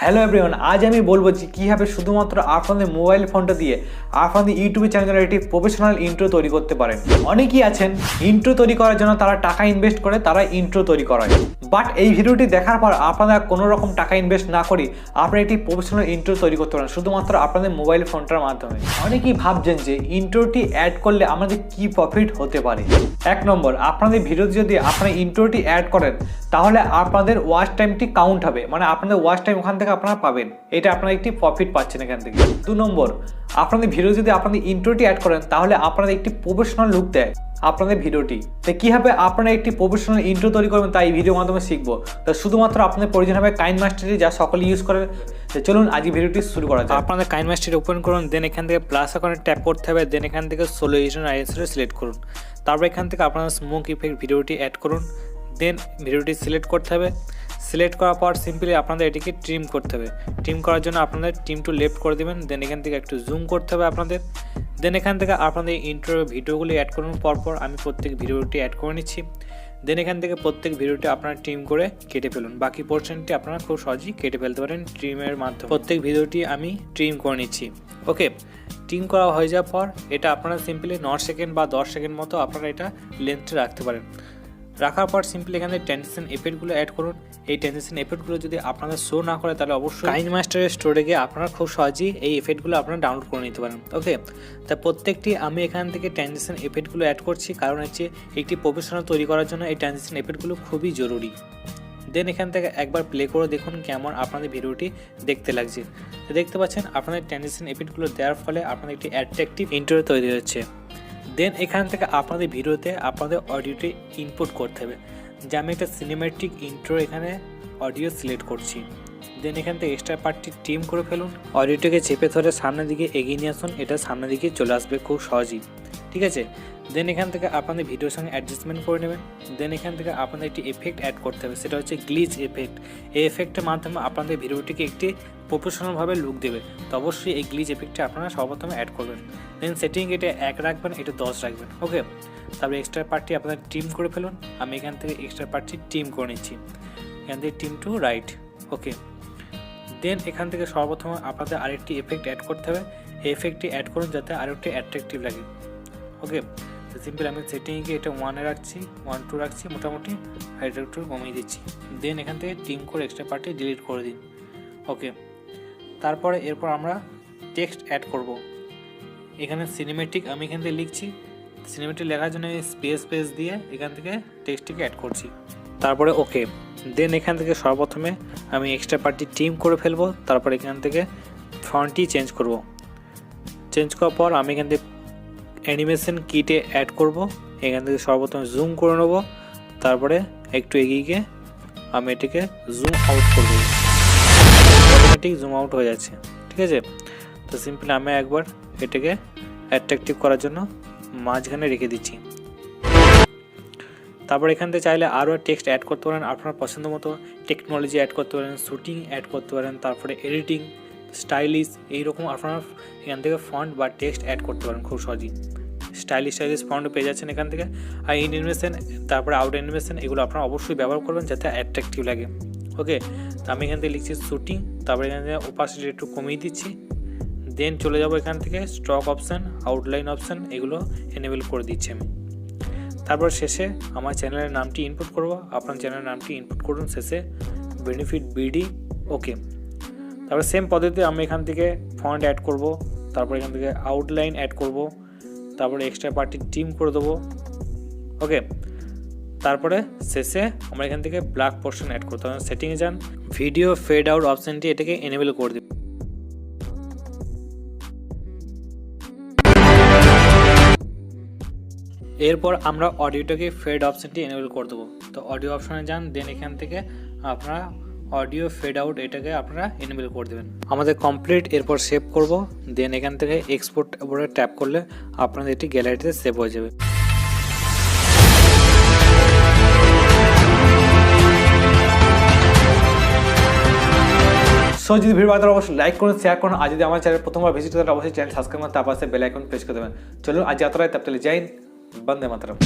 Hello everyone, আজ আমি বলবো যে কীভাবে শুধুমাত্র আপনাদের মোবাইল ফোনটা দিয়ে আপনাদের ইউটিউব চ্যানেলের একটি প্রফেশনাল ইন্ট্রো তৈরি করতে পারেন। অনেকেই আছেন ইন্ট্রো তৈরি করার জন্য তারা টাকা ইনভেস্ট করে তারা ইন্ট্রো তৈরি করায়, বাট এই ভিডিওটি দেখার পর আপনারা কোনো রকম টাকা ইনভেস্ট না করে আপনারা একটি প্রফেশনাল ইন্ট্রো তৈরি করতে পারেন শুধুমাত্র আপনাদের মোবাইল ফোনটার মাধ্যমে। অনেকেই ভাবছেন যে ইন্ট্রোটি অ্যাড করলে আমাদের কি প্রফিট হতে পারে। এক নম্বর, আপনাদের ভিডিওতে যদি আপনারা ইন্ট্রোটি অ্যাড করেন তাহলে আপনাদের ওয়াচ টাইমটি কাউন্ট হবে, মানে আপনাদের ওয়াচ টাইম ওখান থেকে আপনারা পাবেন, এটা আপনারা একটি প্রফিট পাচ্ছেন এখান থেকে। 2 নম্বর, আপনাদের ভিডিও যদি আপনাদের ইন্ট্রোটি অ্যাড করেন তাহলে আপনাদের একটি প্রফেশনাল লুক দেয় আপনাদের ভিডিওটি। তো কীভাবে আপনারা একটি প্রফেশনাল ইন্ট্রো তৈরি করবেন তাই এই ভিডিওর মাধ্যমে শিখবো। তো শুধুমাত্র আপনাদের প্রয়োজন হবে কাইনমাস্টারটি, যা সকলে ইউজ করেন। তো চলুন আজ ভিডিওটি শুরু করা যায়। আপনাদের কাইনমাস্টারটি ওপেন করুন, দেন এখান থেকে প্লাস আইকনে ট্যাপ করতে হবে, দেন এখান থেকে সলিউশন আইএসটা সিলেক্ট করুন। তারপর এখান থেকে আপনারা স্মোক ইফেক্ট ভিডিওটি অ্যাড করুন, দেন ভিডিওটি সিলেক্ট করতে হবে। সিলেক্ট করার পর সিম্পলি আপনাদের এটিকে ট্রিম করতে হবে। ট্রিম করার জন্য আপনাদের ট্রিম টু লেফট করে দেবেন, দেন এখান থেকে একটু জুম করতে হবে আপনাদের। দেন এখান থেকে আপনাদের ইন্ট্রো ভিডিওগুলি অ্যাড করুন পরপর। আমি প্রত্যেক ভিডিওটি অ্যাড করে নিচ্ছি। দেন এখান থেকে প্রত্যেক ভিডিওটি আপনারা ট্রিম করে কেটে ফেলুন। বাকি পোর্শনটি আপনারা খুব সহজেই কেটে ফেলতে পারেন ট্রিমের মাধ্যমে। প্রত্যেক ভিডিওটি আমি ট্রিম করে নিচ্ছি। ওকে, ট্রিম করা হয়ে যাওয়ার পর এটা আপনারা সিম্পলি 9 সেকেন্ড বা 10 সেকেন্ড মতো আপনারা এটা লেন্থে রাখতে পারেন। রাখার পর সিম্পলি এখানে ট্রানজিশন এফেক্টগুলো অ্যাড করুন। এই ট্রানজিশন এফেক্টগুলো যদি আপনাদের শো না করে তাহলে অবশ্যই কাইনমাস্টারের স্টোরে গিয়ে আপনারা খুব সহজেই এই এফেক্টগুলো আপনারা ডাউনলোড করে নিতে পারেন। ওকে, তা প্রত্যেকটি আমি এখান থেকে ট্রানজিশন এফেক্টগুলো অ্যাড করছি, কারণ হচ্ছে একটি প্রফেশনাল তৈরি করার জন্য এই ট্রানজিশন এফেক্টগুলো খুবই জরুরি। দেন এখান থেকে একবার প্লে করে দেখুন কেমন আপনাদের ভিডিওটি দেখতে লাগছে। তো দেখতে পাচ্ছেন আপনাদের ট্রানজিশন এফেক্টগুলো দেওয়ার ফলে আপনাদের একটি অ্যাট্রাকটিভ ইন্ট্রো তৈরি হচ্ছে। দেন এখান থেকে আপনাদের ভিডিওতে আপনাদের অডিওটি ইনপুট করতে হবে, যে আমি একটা সিনেম্যাটিক ইন্ট্রো এখানে অডিও সিলেক্ট করছি। দেন এখান থেকে এক্সট্রা পার্টটি ট্রিম করে ফেলুন। অডিওটিকে চেপে ধরে সামনের দিকে এগিয়ে নিয়ে আসুন, এটা সামনের দিকে চলে আসবে খুব সহজেই। ঠিক আছে, দেন এখান থেকে আপনাদের ভিডিওর সঙ্গে অ্যাডজাস্টমেন্ট করে নেবেন। দেন এখান থেকে আপনাদের একটি এফেক্ট অ্যাড করতে হবে, সেটা হচ্ছে গ্লিচ এফেক্ট। এই এফেক্টের মাধ্যমে আপনাদের ভিডিওটিকে একটি প্রফেশনালভাবে লুক দেবে। তো অবশ্যই এই গ্লিচ এফেক্টটা আপনারা সর্বপ্রথমে অ্যাড করবেন। দেন সেটিং এটা 1 রাখবেন, এটা 10 রাখবেন। ওকে, তারপরে এক্সট্রা পার্টটি আপনারা ট্রিম করে ফেলুন। আমি এখান থেকে এক্সট্রা পার্টটি ট্রিম করে নিচ্ছি, এখান থেকে ট্রিম টু রাইট। ওকে, দেন এখান থেকে সর্বপ্রথমে আপনাদের আরেকটি এফেক্ট অ্যাড করতে হবে। এই এফেক্টটি অ্যাড করুন যাতে আরেকটি অ্যাট্রাকটিভ লাগে। ওকে, তো সিম্পল আমি সেটিংকে এটা 1 রাখছি, 1 2 রাখছি, মোটামুটি হাইট একটু কমিয়ে দিচ্ছি। দেন এখান থেকে ট্রিম করে এক্সট্রা পার্টটি ডিলিট করে দিন। ওকে, তারপরে এরপর আমরা টেক্সট অ্যাড করব। এখানে সিনেমেটিক আমি এখান থেকে লিখছি, সিনেমেটিক লেখার জন্য স্পেস দিয়ে এখান থেকে টেক্সটটিকে অ্যাড করছি। তারপরে ওকে, দেন এখান থেকে সর্বপ্রথমে আমি এক্সট্রা পার্টটি ট্রিম করে ফেলবো। তারপর এখান থেকে ফন্টটি চেঞ্জ করব। চেঞ্জ করার পর আমি এখান থেকে অ্যানিমেশন কিটে অ্যাড করব। এখান থেকে সর্বপ্রথমে জুম করে নেব, তারপরে একটু এগিয়ে গিয়ে আমি এটিকে জুম আউট করব। অটোমেটিক জুম আউট হয়ে যাচ্ছে। ঠিক আছে, তো সিম্পলি আমি একবার এটাকে অ্যাট্রাকটিভ করার জন্য মাঝখানে রেখে দিচ্ছি। তারপর এখান থেকে চাইলে আরও টেক্সট অ্যাড করতে পারেন, আপনার পছন্দ মতো টেকনোলজি অ্যাড করতে পারেন, শ্যুটিং অ্যাড করতে পারেন, তারপরে এডিটিং, স্টাইলিশ, এইরকম আপনারা এখান থেকে ফন্ট বা টেক্সট অ্যাড করতে পারেন খুব সহজেই। স্টাইলিশ ফন্ট পেয়ে যাচ্ছেন এখান থেকে। আর ইন অ্যানিমেশন, তারপরে আউট অ্যানিমেশন, এগুলো আপনারা অবশ্যই ব্যবহার করবেন যাতে অ্যাট্রাকটিভ লাগে। ওকে, তো আমি এখান থেকে লিখছি শ্যুটিং, তারপরে এখান থেকে ওপাসিটি একটু কমিয়ে দিচ্ছি। দেন চলে যাব এখান থেকে স্ট্রক অপশান, আউটলাইন অপশান, এগুলো এনেবল করে দিচ্ছি আমি। তারপর শেষে আমার চ্যানেলের নামটি ইনপুট করব। আপনার চ্যানেলের নামটি ইনপুট করুন শেষে, বেনিফিট বিডি। ওকে, তারপর সেম পদ্ধতিতে আমি এখান থেকে ফন্ট অ্যাড করব, তারপর এখান থেকে আউটলাইন অ্যাড করব, তারপরে এক্সট্রা পার্টি ট্রিম করে দেবো। ওকে, তারপরে শেষে আমরা এখান থেকে ব্ল্যাক পোর্শন অ্যাড করতে হবে। সেটিংয়ে যান, ভিডিও ফেড আউট অপশানটি এটাকে এনেবল করে দেব। এরপর আমরা অডিওটাকে ফেড অপশানটি এনেবল করে দেবো। তো অডিও অপশানে যান, দেন এখান থেকে আপনারা অডিও ফেড আউট এটাকে আপনারা এনেবল করে দেবেন। আমাদের কমপ্লিট। এরপর সেভ করব। দেন এখান থেকে এক্সপোর্ট উপরে ট্যাপ করলে আপনাদের এটি গ্যালারিতে সেভ হয়ে যাবে। সো যদি ভিডিও ভালো লাগে অবশ্যই লাইক করুন, শেয়ার করুন। আর যদি আমার চ্যানেল প্রথমবার ভিজিট করেন অবশ্যই চ্যানেল সাবস্ক্রাইব করুন, তারপর বেল আইকন প্রেস করে দেবেন। চলুন আজ এতটাই, তবে জয় হিন্দ, বন্দে মাতরম।